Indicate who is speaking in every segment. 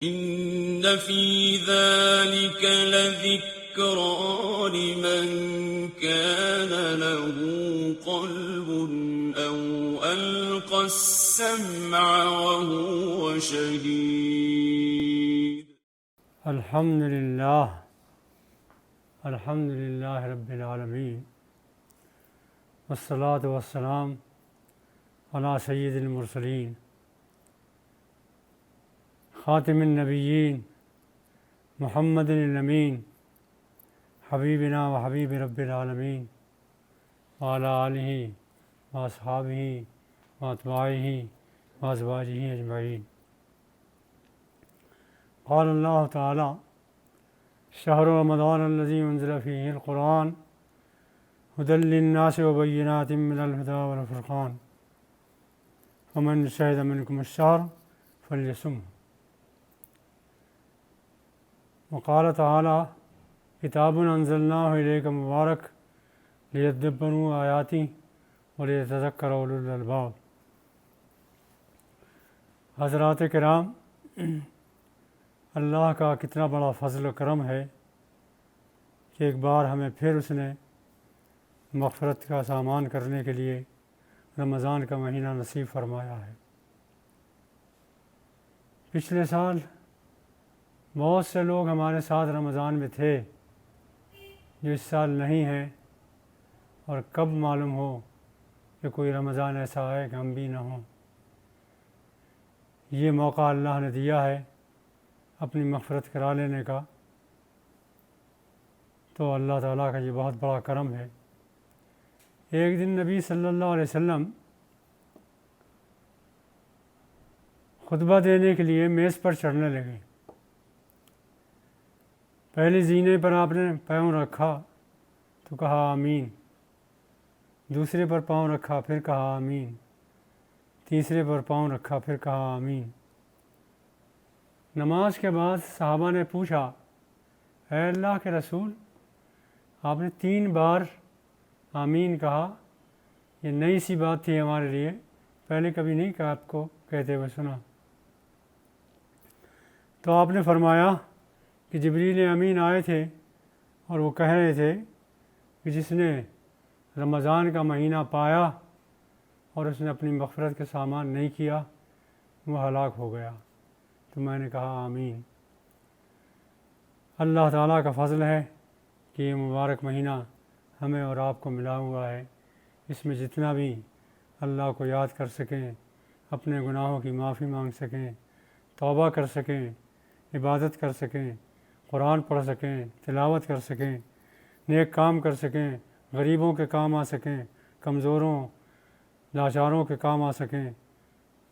Speaker 1: إن في ذلك لذكرى لمن كان له قلب أو ألقى السمع وهو شهيد.
Speaker 2: الحمد لله رب العالمین والصلاة والسلام علی سید المرسلین خاتم النبیین محمد الامین حبیبنا و حبیب رب العالمین وعلی آلہ واصحابہ واتباعہ وازواجہ اجمعین. قال اللہ تعالی شہر رمضان الذی انزل فیہ القرآن ھدی للناس وبینات من الھدی والفرقان فمن شہد منکم الشہر فلیصمہ. وقال تعالی کتاب انزلناہ الیک مبارک لیدبروا آیاتہ ولیتذکر اولو الالباب. حضرات کرام، اللہ کا کتنا بڑا فضل و کرم ہے کہ ایک بار ہمیں پھر اس نے مغفرت کا سامان کرنے کے لیے رمضان کا مہینہ نصیب فرمایا ہے. پچھلے سال بہت سے لوگ ہمارے ساتھ رمضان میں تھے جو اس سال نہیں ہیں، اور کب معلوم ہو کہ کوئی رمضان ایسا آئے کہ ہم بھی نہ ہوں. یہ موقع اللہ نے دیا ہے اپنی مغفرت کرا لینے کا، تو اللہ تعالیٰ کا یہ بہت بڑا کرم ہے. ایک دن نبی صلی اللہ علیہ وسلم خطبہ دینے کے لیے میز پر چڑھنے لگے. پہلی زینے پر آپ نے پاؤں رکھا تو کہا آمین، دوسرے پر پاؤں رکھا پھر کہا آمین، تیسرے پر پاؤں رکھا پھر کہا آمین. نماز کے بعد صحابہ نے پوچھا، اے اللہ کے رسول، آپ نے 3 بار آمین کہا، یہ نئی سی بات تھی ہمارے لیے، پہلے کبھی نہیں کہا، آپ کو کہتے ہوئے سنا. تو آپ نے فرمایا کہ جبریل امین آئے تھے اور وہ کہہ رہے تھے کہ جس نے رمضان کا مہینہ پایا اور اس نے اپنی مغفرت کا سامان نہیں کیا وہ ہلاک ہو گیا. تو میں نے کہا آمین. اللہ تعالیٰ کا فضل ہے کہ یہ مبارک مہینہ ہمیں اور آپ کو ملا ہوا ہے. اس میں جتنا بھی اللہ کو یاد کر سکیں، اپنے گناہوں کی معافی مانگ سکیں، توبہ کر سکیں، عبادت کر سکیں، قرآن پڑھ سکیں، تلاوت کر سکیں، نیک کام کر سکیں، غریبوں کے کام آ سکیں، کمزوروں لاچاروں کے کام آ سکیں،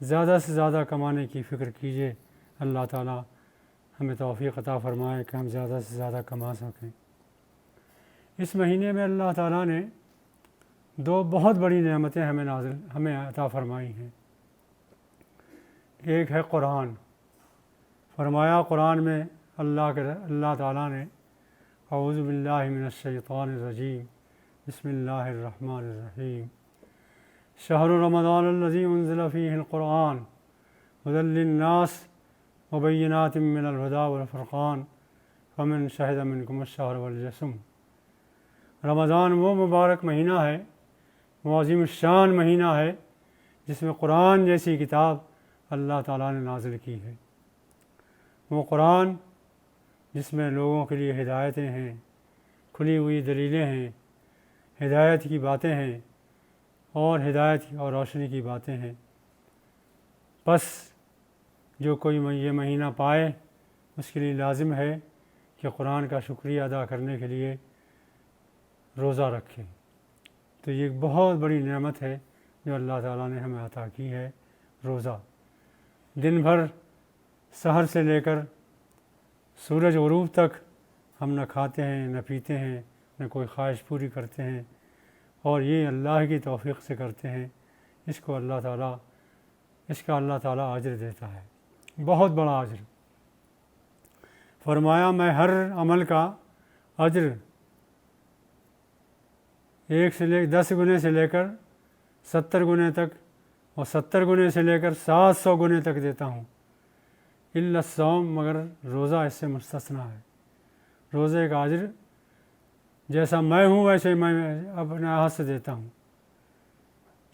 Speaker 2: زیادہ سے زیادہ کمانے کی فکر کیجیے. اللہ تعالیٰ ہمیں توفیق عطا فرمائے کہ ہم زیادہ سے زیادہ کما سکیں. اس مہینے میں اللہ تعالیٰ نے 2 بہت بڑی نعمتیں ہمیں عطا فرمائی ہیں. ایک ہے قرآن. فرمایا قرآن میں اللہ تعالیٰ نے اعوذ باللہ من الشیطان الرجیم بسم اللہ الرحمن الرحیم شہر رمضان الذی انزل فیہ القرآن ھدی للناس وبینات من الھدی والفرقان فمن شہد منکم الشہر فلیصمہ. رمضان وہ مبارک مہینہ ہے، وہ عظیم الشان مہینہ ہے جس میں قرآن جیسی کتاب اللہ تعالیٰ نے نازل کی ہے. وہ قرآن جس میں لوگوں کے لیے ہدایتیں ہیں، کھلی ہوئی دلیلیں ہیں، ہدایت کی باتیں ہیں اور ہدایت اور روشنی کی باتیں ہیں. بس جو کوئی یہ مہینہ پائے اس کے لیے لازم ہے کہ قرآن کا شکریہ ادا کرنے کے لیے روزہ رکھے. تو یہ ایک بہت بڑی نعمت ہے جو اللہ تعالیٰ نے ہمیں عطا کی ہے. روزہ دن بھر سحر سے لے کر سورج غروب تک ہم نہ کھاتے ہیں نہ پیتے ہیں نہ کوئی خواہش پوری کرتے ہیں، اور یہ اللہ کی توفیق سے کرتے ہیں. اس کا اللہ تعالیٰ اجر دیتا ہے، بہت بڑا اجر. فرمایا میں ہر عمل کا اجر 10 گنے سے لے کر 70 گنے تک اور 70 گنے سے لے کر 700 گنے تک دیتا ہوں. الا الصوم، مگر روزہ اس سے مستثنیٰ ہے۔ روزے کا اجر جیسا میں ہوں ویسے میں اپنے ہاتھ سے دیتا ہوں۔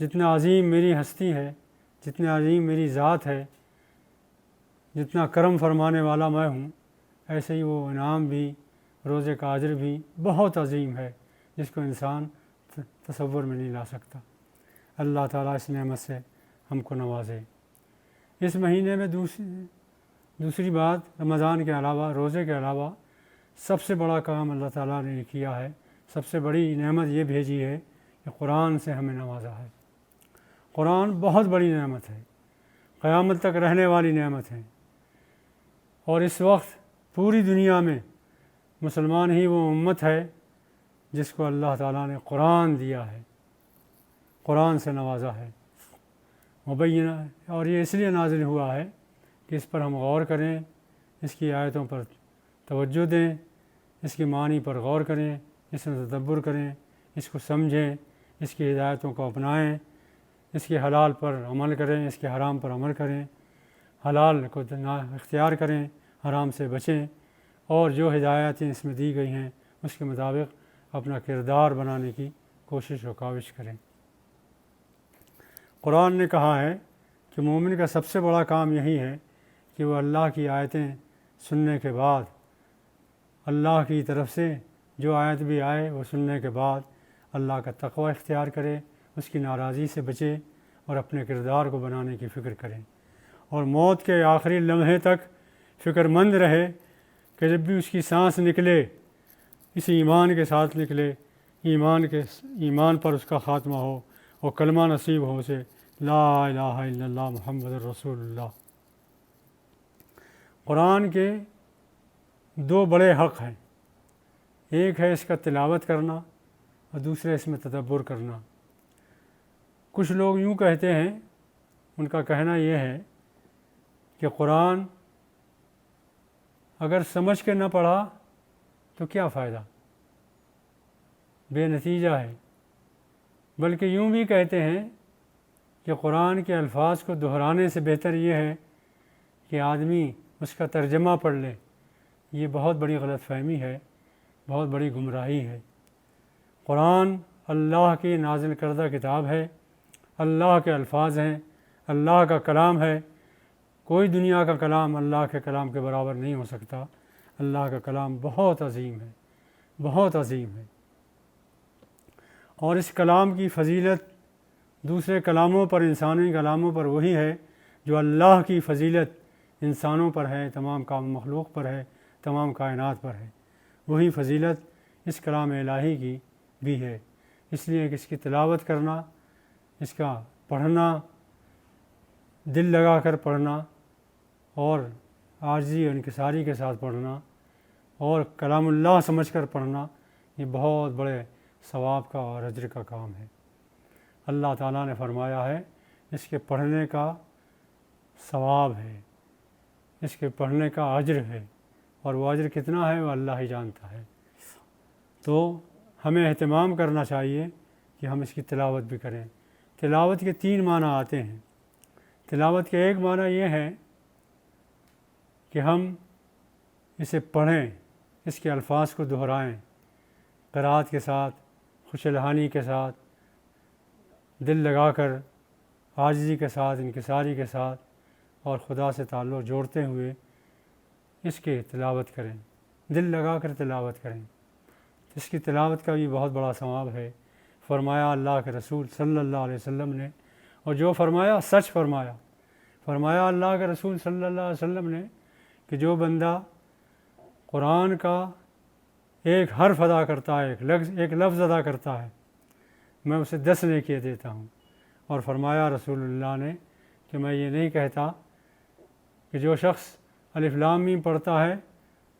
Speaker 2: جتنا عظیم میری ہستی ہے، جتنا عظیم میری ذات ہے، جتنا کرم فرمانے والا میں ہوں، ایسے ہی وہ انعام بھی، روزے کا اجر بھی بہت عظیم ہے، جس کو انسان تصور میں نہیں لا سکتا۔ اللہ تعالیٰ اس نعمت سے ہم کو نوازے۔ اس مہینے میں دوسری بات، رمضان کے علاوہ، روزے کے علاوہ سب سے بڑا کام اللہ تعالیٰ نے کیا ہے، سب سے بڑی نعمت یہ بھیجی ہے کہ قرآن سے ہمیں نوازا ہے۔ قرآن بہت بڑی نعمت ہے، قیامت تک رہنے والی نعمت ہے، اور اس وقت پوری دنیا میں مسلمان ہی وہ امت ہے جس کو اللہ تعالیٰ نے قرآن دیا ہے، قرآن سے نوازا ہے مبینہ، اور یہ اس لیے نازل ہوا ہے کہ اس پر ہم غور کریں، اس کی آیتوں پر توجہ دیں، اس کے معنی پر غور کریں، اس میں تدبر کریں، اس کو سمجھیں، اس کی ہدایتوں کو اپنائیں، اس کے حلال پر عمل کریں، اس کے حرام پر عمل کریں، حلال کو اختیار کریں، حرام سے بچیں، اور جو ہدایتیں اس میں دی گئی ہیں اس کے مطابق اپنا کردار بنانے کی کوشش و کاوش کریں۔ قرآن نے کہا ہے کہ مومن کا سب سے بڑا کام یہی ہے کہ وہ اللہ کی آیتیں سننے کے بعد، اللہ کی طرف سے جو آیت بھی آئے وہ سننے کے بعد اللہ کا تقوی اختیار کرے، اس کی ناراضی سے بچے اور اپنے کردار کو بنانے کی فکر کریں، اور موت کے آخری لمحے تک فکر مند رہے کہ جب بھی اس کی سانس نکلے اس ایمان کے ساتھ نکلے، ایمان پر اس کا خاتمہ ہو اور کلمہ نصیب ہو اسے لا الہ الا اللہ محمد رسول اللہ۔ قرآن کے دو بڑے حق ہیں، ایک ہے اس کا تلاوت کرنا اور دوسرے اس میں تدبر کرنا۔ کچھ لوگ یوں کہتے ہیں، ان کا کہنا یہ ہے کہ قرآن اگر سمجھ کے نہ پڑھا تو کیا فائدہ، بے نتیجہ ہے، بلکہ یوں بھی کہتے ہیں کہ قرآن کے الفاظ کو دہرانے سے بہتر یہ ہے کہ آدمی اس کا ترجمہ پڑھ لے۔ یہ بہت بڑی غلط فہمی ہے، بہت بڑی گمراہی ہے۔ قرآن اللہ کی نازل کردہ کتاب ہے، اللہ کے الفاظ ہیں، اللہ کا کلام ہے، کوئی دنیا کا کلام اللہ کے کلام کے برابر نہیں ہو سکتا۔ اللہ کا کلام بہت عظیم ہے، بہت عظیم ہے، اور اس کلام کی فضیلت دوسرے کلاموں پر، انسانی کلاموں پر وہی ہے جو اللہ کی فضیلت انسانوں پر ہے، تمام مخلوق پر ہے، تمام کائنات پر ہے۔ وہی فضیلت اس کلام الہی کی بھی ہے، اس لیے کہ اس کی تلاوت کرنا، اس کا پڑھنا، دل لگا کر پڑھنا اور عاجزی اور انکساری کے ساتھ پڑھنا اور کلام اللہ سمجھ کر پڑھنا، یہ بہت بڑے ثواب کا اور اجر کا کام ہے۔ اللہ تعالیٰ نے فرمایا ہے اس کے پڑھنے کا ثواب ہے، اس کے پڑھنے کا اجر ہے، اور وہ اجر کتنا ہے وہ اللہ ہی جانتا ہے۔ تو ہمیں اہتمام کرنا چاہیے کہ ہم اس کی تلاوت بھی کریں۔ تلاوت کے 3 معنی آتے ہیں۔ تلاوت کے ایک معنی یہ ہے کہ ہم اسے پڑھیں، اس کے الفاظ کو دہرائیں، قرأت کے ساتھ، خوش الحانی کے ساتھ، دل لگا کر، عاجزی کے ساتھ، انکساری کے ساتھ، اور خدا سے تعلق جوڑتے ہوئے اس کی تلاوت کریں، دل لگا کر تلاوت کریں۔ اس کی تلاوت کا بھی بہت بڑا ثواب ہے۔ فرمایا اللہ کے رسول صلی اللہ علیہ وسلم نے، اور جو فرمایا سچ فرمایا، فرمایا اللہ کے رسول صلی اللہ علیہ وسلم نے کہ جو بندہ قرآن کا ایک حرف ادا کرتا ہے، ایک لفظ ادا کرتا ہے، میں اسے 10 نیکیاں دیتا ہوں۔ اور فرمایا رسول اللہ نے کہ میں یہ نہیں کہتا کہ جو شخص الف لام میم پڑھتا ہے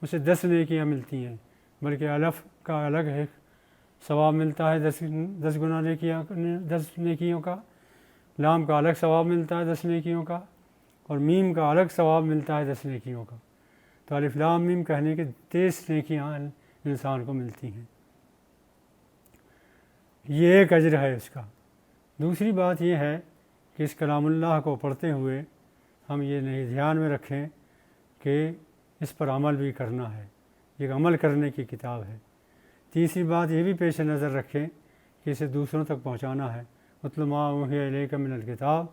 Speaker 2: اسے 10 نیکیاں ملتی ہیں، بلکہ الف کا الگ ہے ثواب ملتا ہے 10 گنا 10 نیکیوں کا، لام کا الگ ثواب ملتا ہے 10 نیکیوں کا، اور میم کا الگ ثواب ملتا ہے 10 نیکیوں کا۔ تو الف لام میم کہنے کے 23 نیکیاں انسان کو ملتی ہیں۔ یہ ایک اجر ہے اس کا۔ دوسری بات یہ ہے کہ اس کلام اللہ کو پڑھتے ہوئے ہم یہ نہیں دھیان میں رکھیں کہ اس پر عمل بھی کرنا ہے، یہ عمل کرنے کی کتاب ہے۔ تیسری بات یہ بھی پیش نظر رکھیں کہ اسے دوسروں تک پہنچانا ہے۔ اتل ما اوحی الیک من الکتاب،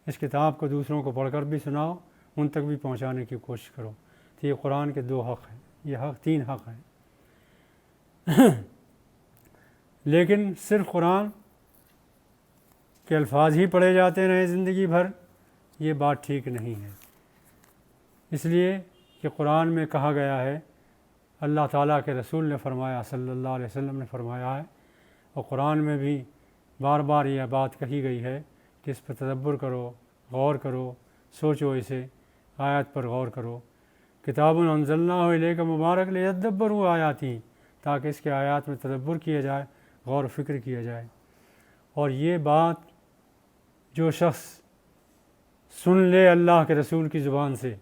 Speaker 2: اس کتاب کو دوسروں کو پڑھ کر بھی سناؤ، ان تک بھی پہنچانے کی کوشش کرو۔ تو یہ قرآن کے 2 حق ہیں، یہ حق 3 حق ہیں۔ لیکن صرف قرآن کے الفاظ ہی پڑھے جاتے رہیں زندگی بھر، یہ بات ٹھیک نہیں ہے۔ اس لیے کہ قرآن میں کہا گیا ہے، اللہ تعالیٰ کے رسول نے فرمایا، صلی اللہ علیہ وسلم نے فرمایا ہے، اور قرآن میں بھی بار بار یہ بات کہی گئی ہے کہ اس پر تدبر کرو، غور کرو، سوچو، اسے آیات پر غور کرو۔ کتاب انزلناہ الیک مبارک لیدبروا آیاتہ، تاکہ اس کے آیات میں تدبر کیا جائے، غور و فکر کیا جائے۔ اور یہ بات جو شخص سن لے اللہ کے رسول کی زبان سے،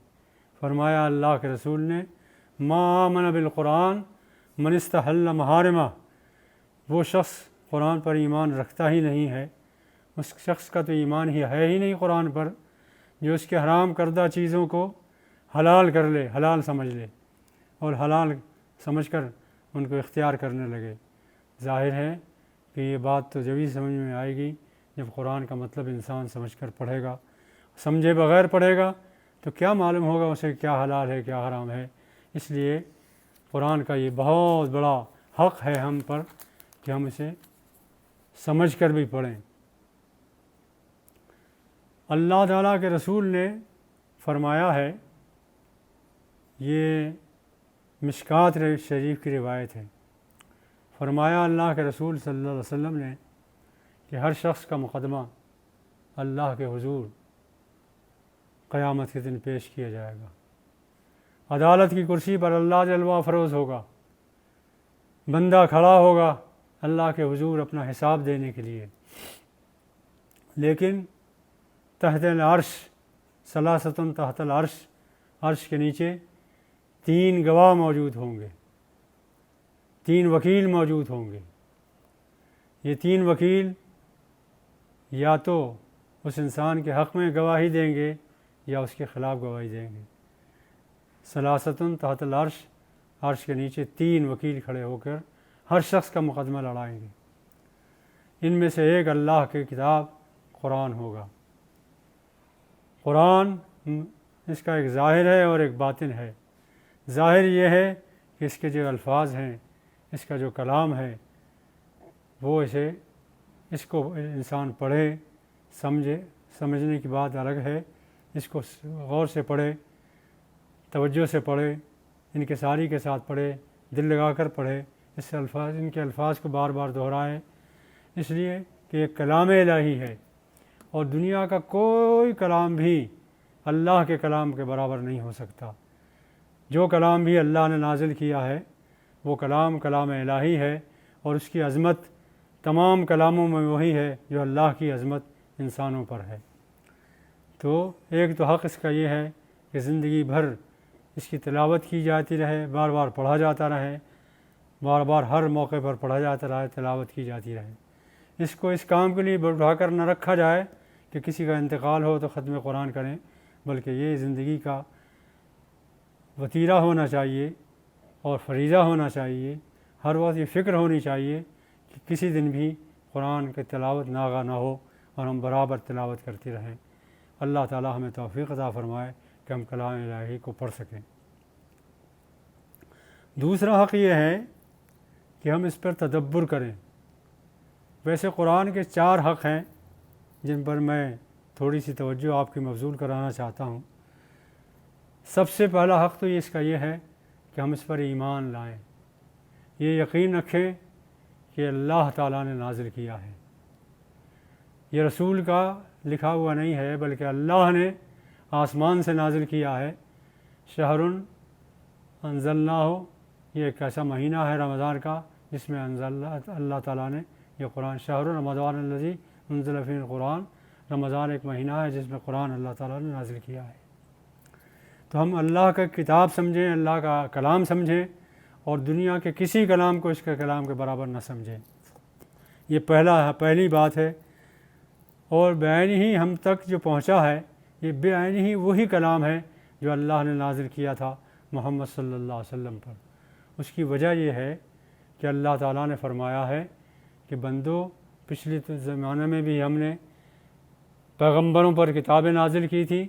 Speaker 2: فرمایا اللہ کے رسول نے، ما آمن بالقرآن من استحل محارمہ، وہ شخص قرآن پر ایمان رکھتا ہی نہیں ہے، اس شخص کا تو ایمان ہی ہے ہی نہیں قرآن پر، جو اس کے حرام کردہ چیزوں کو حلال کر لے، حلال سمجھ لے، اور حلال سمجھ کر ان کو اختیار کرنے لگے۔ ظاہر ہے کہ یہ بات تو جبھی سمجھ میں آئے گی جب قرآن کا مطلب انسان سمجھ کر پڑھے گا۔ سمجھے بغیر پڑھے گا تو کیا معلوم ہوگا اسے کیا حلال ہے کیا حرام ہے۔ اس لیے قرآن کا یہ بہت بڑا حق ہے ہم پر کہ ہم اسے سمجھ کر بھی پڑھیں۔ اللہ تعالیٰ کے رسول نے فرمایا ہے، یہ مشکات شریف کی روایت ہے، فرمایا اللہ کے رسول صلی اللہ علیہ وسلم نے کہ ہر شخص کا مقدمہ اللہ کے حضور قیامت کے دن پیش کیا جائے گا۔ عدالت کی کرسی پر اللہ جلوہ افروز ہوگا، بندہ کھڑا ہوگا اللہ کے حضور اپنا حساب دینے کے لیے، لیکن تحت العرش، ثلاثۃ تحت العرش، عرش کے نیچے 3 گواہ موجود ہوں گے، 3 وکیل موجود ہوں گے۔ یہ 3 وکیل یا تو اس انسان کے حق میں گواہی دیں گے یا اس کے خلاف گواہی دیں گے۔ ثلاثۃ تحت العرش، عرش کے نیچے 3 وکیل کھڑے ہو کر ہر شخص کا مقدمہ لڑائیں گے۔ ان میں سے ایک اللہ کی کتاب قرآن ہوگا۔ قرآن اس کا ایک ظاہر ہے اور ایک باطن ہے۔ ظاہر یہ ہے کہ اس کے جو الفاظ ہیں، اس کا جو کلام ہے، وہ اس کو انسان پڑھے، سمجھنے کی بات الگ ہے، اس کو غور سے پڑھے، توجہ سے پڑھے، انکساری کے ساتھ پڑھے، دل لگا کر پڑھے، ان کے الفاظ کو بار بار دہرائے، اس لیے کہ یہ کلام الہی ہے، اور دنیا کا کوئی کلام بھی اللہ کے کلام کے برابر نہیں ہو سکتا۔ جو کلام بھی اللہ نے نازل کیا ہے وہ کلام الہی ہے، اور اس کی عظمت تمام کلاموں میں وہی ہے جو اللہ کی عظمت انسانوں پر ہے۔ تو ایک تو حق اس کا یہ ہے کہ زندگی بھر اس کی تلاوت کی جاتی رہے، بار بار پڑھا جاتا رہے، بار بار ہر موقع پر پڑھا جاتا رہے، تلاوت کی جاتی رہے۔ اس کو اس کام کے لیے بڑھا کر نہ رکھا جائے کہ کسی کا انتقال ہو تو ختم قرآن کریں، بلکہ یہ زندگی کا وتیرہ ہونا چاہیے اور فریضہ ہونا چاہیے۔ ہر وقت یہ فکر ہونی چاہیے کہ کسی دن بھی قرآن کی تلاوت ناغہ نہ ہو اور ہم برابر تلاوت کرتے رہیں۔ اللہ تعالی ہمیں توفیق عطا فرمائے کہ ہم کلام الہی کو پڑھ سکیں۔ دوسرا حق یہ ہے کہ ہم اس پر تدبر کریں۔ ویسے قرآن کے 4 حق ہیں جن پر میں تھوڑی سی توجہ آپ کی مبذول کرانا چاہتا ہوں۔ سب سے پہلا حق تو اس کا یہ ہے کہ ہم اس پر ایمان لائیں، یہ یقین رکھیں کہ اللہ تعالیٰ نے نازل کیا ہے، یہ رسول کا لکھا ہوا نہیں ہے بلکہ اللہ نے آسمان سے نازل کیا ہے۔ شہر انزلناہ، یہ ایک ایسا مہینہ ہے رمضان کا جس میں اللہ تعالیٰ نے یہ قرآن، شہر رمضان الذی انزل فیہ القرآن، رمضان ایک مہینہ ہے جس میں قرآن اللہ تعالیٰ نے نازل کیا ہے۔ تو ہم اللہ کا کتاب سمجھیں، اللہ کا کلام سمجھیں، اور دنیا کے کسی کلام کو اس کے کلام کے برابر نہ سمجھیں۔ یہ پہلی بات ہے، اور بعین ہی ہم تک جو پہنچا ہے یہ بعین ہی وہی کلام ہے جو اللہ نے نازل کیا تھا محمد صلی اللہ علیہ وسلم پر۔ اس کی وجہ یہ ہے کہ اللہ تعالیٰ نے فرمایا ہے کہ بندو، پچھلے زمانے میں بھی ہم نے پیغمبروں پر کتابیں نازل کی تھیں،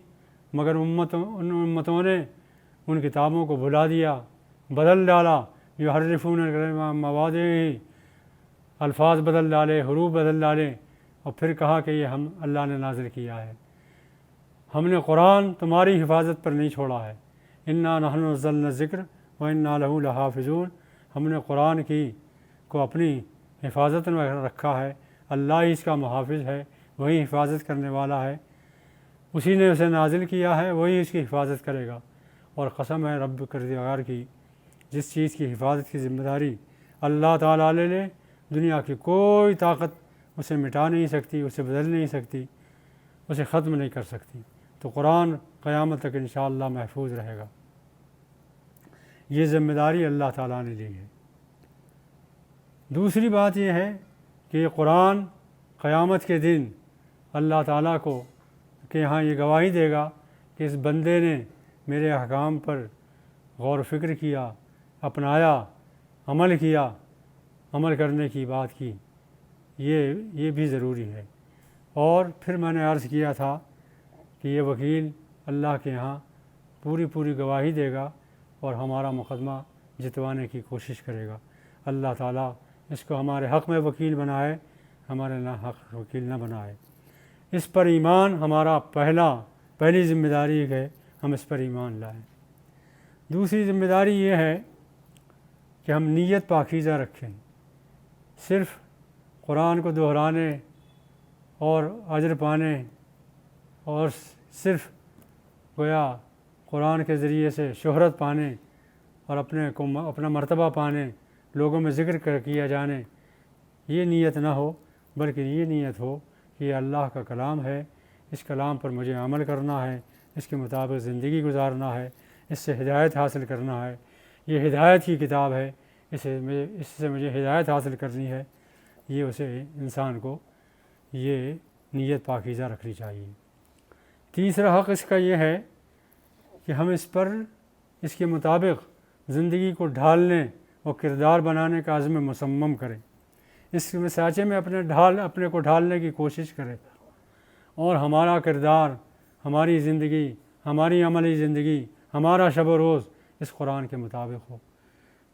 Speaker 2: مگر ان امتوں نے ان کتابوں کو بھلا دیا، بدل ڈالا، یحرفون الکلم عن مواضعہ، الفاظ بدل ڈالے، حروف بدل ڈالے، اور پھر کہا کہ یہ ہم اللہ نے نازل کیا ہے۔ ہم نے قرآن تمہاری حفاظت پر نہیں چھوڑا ہے، انا نحن نزلنا الذکر وانا لہ لحافظون، ہم نے قرآن کو اپنی حفاظت میں رکھا ہے، اللہ ہی اس کا محافظ ہے، وہی حفاظت کرنے والا ہے، اسی نے اسے نازل کیا ہے، وہی اس کی حفاظت کرے گا۔ اور قسم ہے رب کردگار کی، جس چیز کی حفاظت کی ذمہ داری اللہ تعالیٰ لے لے، دنیا کی کوئی طاقت اسے مٹا نہیں سکتی، اسے بدل نہیں سکتی، اسے ختم نہیں کر سکتی۔ تو قرآن قیامت تک انشاءاللہ محفوظ رہے گا۔ یہ ذمہ داری اللہ تعالیٰ نے لی ہے۔ دوسری بات یہ ہے کہ یہ قرآن قیامت کے دن اللہ تعالیٰ کو کہ یہاں یہ گواہی دے گا کہ اس بندے نے میرے احکام پر غور و فکر کیا، اپنایا، عمل کیا، عمل کرنے کی بات کی، یہ بھی ضروری ہے۔ اور پھر میں نے عرض کیا تھا کہ یہ وکیل اللہ کے یہاں پوری گواہی دے گا اور ہمارا مقدمہ جتوانے کی کوشش کرے گا۔ اللہ تعالیٰ اس کو ہمارے حق میں وکیل بنائے، ہمارے نہ حق وکیل نہ بنائے۔ اس پر ایمان ہمارا پہلی ذمہ داری ہے، ہم اس پر ایمان لائیں۔ دوسری ذمہ داری یہ ہے کہ ہم نیت پاکیزہ رکھیں، صرف قرآن کو دہرانے اور اجر پانے اور صرف گویا قرآن کے ذریعے سے شہرت پانے اور اپنا مرتبہ پانے، لوگوں میں ذکر کیا جانے، یہ نیت نہ ہو، بلکہ یہ نیت ہو کہ یہ اللہ کا کلام ہے، اس کلام پر مجھے عمل کرنا ہے، اس کے مطابق زندگی گزارنا ہے، اس سے ہدایت حاصل کرنا ہے، یہ ہدایت کی کتاب ہے، اس سے مجھے ہدایت حاصل کرنی ہے۔ یہ اسے انسان کو یہ نیت پاکیزہ رکھنی چاہیے۔ تیسرا حق اس کا یہ ہے کہ ہم اس کے مطابق زندگی کو ڈھالنے اور کردار بنانے کا عزم مصمم کریں، اس سانچے میں اپنے کو ڈھالنے کی کوشش کریں، اور ہمارا کردار، ہماری زندگی، ہماری عملی زندگی، ہمارا شب و روز اس قرآن کے مطابق ہو۔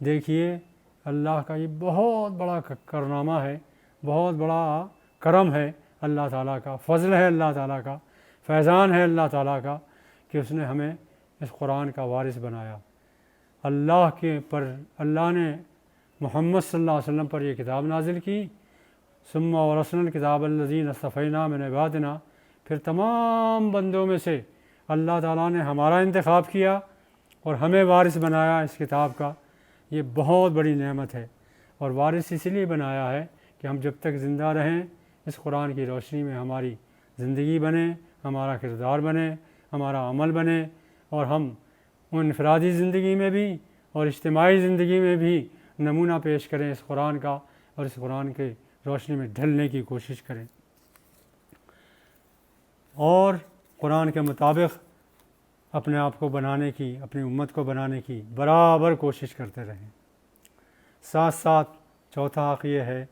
Speaker 2: دیکھیے اللہ کا یہ بہت بڑا کارنامہ ہے، بہت بڑا کرم ہے اللہ تعالیٰ کا، فضل ہے اللہ تعالیٰ کا، فیضان ہے اللہ تعالیٰ کا کہ اس نے ہمیں اس قرآن کا وارث بنایا۔ اللہ نے محمد صلی اللہ علیہ وسلم پر یہ کتاب نازل کی، ثم اورثنا الکتاب الذین اصطفینا من عبادنا، پھر تمام بندوں میں سے اللہ تعالیٰ نے ہمارا انتخاب کیا اور ہمیں وارث بنایا اس کتاب کا۔ یہ بہت بڑی نعمت ہے، اور وارث اس لیے بنایا ہے کہ ہم جب تک زندہ رہیں اس قرآن کی روشنی میں ہماری زندگی بنے، ہمارا کردار بنے، ہمارا عمل بنے، اور ہم انفرادی زندگی میں بھی اور اجتماعی زندگی میں بھی نمونہ پیش کریں اس قرآن کا، اور اس قرآن کے روشنی میں ڈھلنے کی کوشش کریں، اور قرآن کے مطابق اپنے آپ کو بنانے کی، اپنی امت کو بنانے کی برابر کوشش کرتے رہیں۔ ساتھ ساتھ چوتھا حق یہ ہے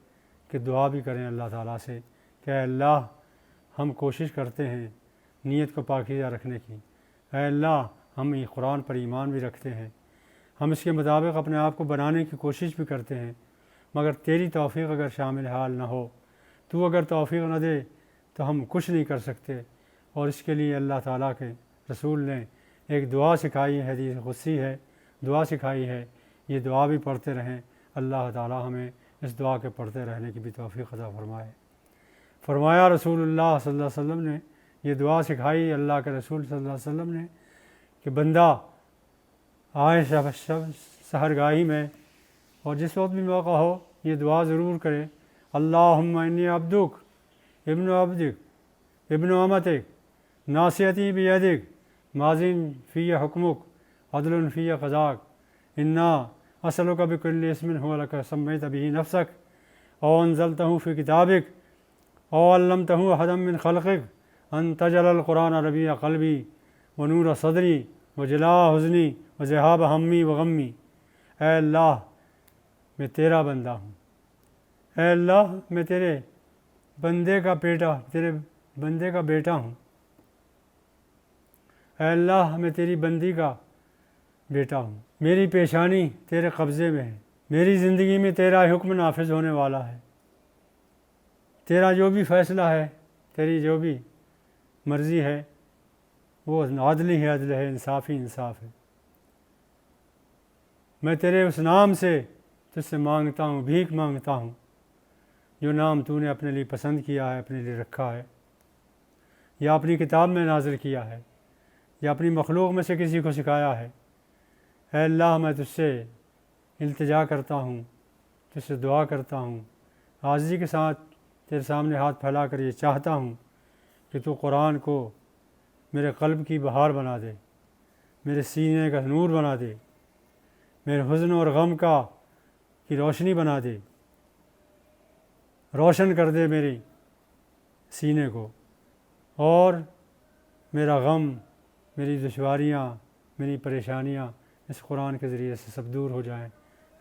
Speaker 2: کہ دعا بھی کریں اللہ تعالیٰ سے کہ اے اللہ، ہم کوشش کرتے ہیں نیت کو پاکیزہ رکھنے کی، اے اللہ ہم قرآن پر ایمان بھی رکھتے ہیں، ہم اس کے مطابق اپنے آپ کو بنانے کی کوشش بھی کرتے ہیں، مگر تیری توفیق اگر شامل حال نہ ہو، تو اگر توفیق نہ دے تو ہم کچھ نہیں کر سکتے۔ اور اس کے لیے اللہ تعالیٰ کے رسول نے ایک دعا سکھائی ہے، حدیث قدسی ہے، دعا سکھائی ہے، یہ دعا بھی پڑھتے رہیں۔ اللہ تعالیٰ ہمیں اس دعا کے پڑھتے رہنے کی بھی توفیق عطا فرمائے۔ فرمایا رسول اللہ صلی اللہ علیہ وسلم نے، یہ دعا سکھائی اللہ کے رسول صلی اللہ علیہ وسلم نے کہ بندہ آئے سحرگاہی میں اور جس وقت بھی موقع ہو یہ دعا ضرور کرے، اللہم انی عبدک ابن عبدک ابن امتک ناصیتی بیدک ماضٍ فی حکمک عدل فی قضاک انا اسألک بکل اسم هو لک سمیت بہ نفسک او انزلتہ فی کتابک او علمتہ احدا من خلقک ان تجعل القرآن ربیع قلبی ونور صدری وجلا حزنی وذہاب ہمی وغمی، اے اللہ میں تیرا بندہ ہوں، اے اللہ میں تیرے بندے کا بیٹا ہوں، اے اللہ میں تیری بندی کا بیٹا ہوں، میری پیشانی تیرے قبضے میں ہے، میری زندگی میں تیرا حکم نافذ ہونے والا ہے، تیرا جو بھی فیصلہ ہے، تیری جو بھی مرضی ہے وہ عدل ہی عدل ہے، انصاف ہی انصاف ہے۔ میں تیرے اس نام سے تجھ سے مانگتا ہوں، بھیک مانگتا ہوں، جو نام تو نے اپنے لیے پسند کیا ہے، اپنے لیے رکھا ہے، یا اپنی کتاب میں نازل کیا ہے، یا اپنی مخلوق میں سے کسی کو سکھایا ہے۔ اے اللہ میں تجھ سے التجا کرتا ہوں، تجھ سے دعا کرتا ہوں، عاجزی کے ساتھ تیرے سامنے ہاتھ پھیلا کر یہ چاہتا ہوں کہ تو قرآن کو میرے قلب کی بہار بنا دے، میرے سینے کا نور بنا دے، میرے حزن اور غم کی روشنی بنا دے، روشن کر دے میری سینے کو، اور میرا غم، میری دشواریاں، میری پریشانیاں اس قرآن کے ذریعے سے سب دور ہو جائیں۔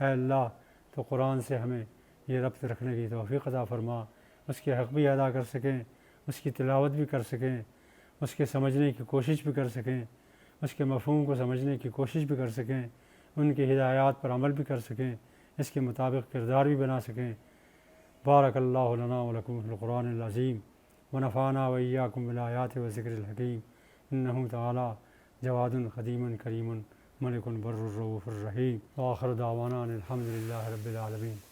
Speaker 2: اے اللہ تو قرآن سے ہمیں یہ ربط رکھنے کی توفیق عطا فرما، اس کے حق بھی ادا کر سکیں، اس کی تلاوت بھی کر سکیں، اس کے سمجھنے کی کوشش بھی کر سکیں، اس کے مفہوم کو سمجھنے کی کوشش بھی کر سکیں، ان کی ہدایات پر عمل بھی کر سکیں، اس کے مطابق کردار بھی بنا سکیں۔ بارک اللہ لنا ولکم فی القرآن العظیم ونفعنا وإیاکم بالآیات والذکر الحکیم، انہ تعالی جواد قدیم کریم ملک بر الرؤوف الرحیم، وآخر دعوانا ان الحمد للہ رب العالمین۔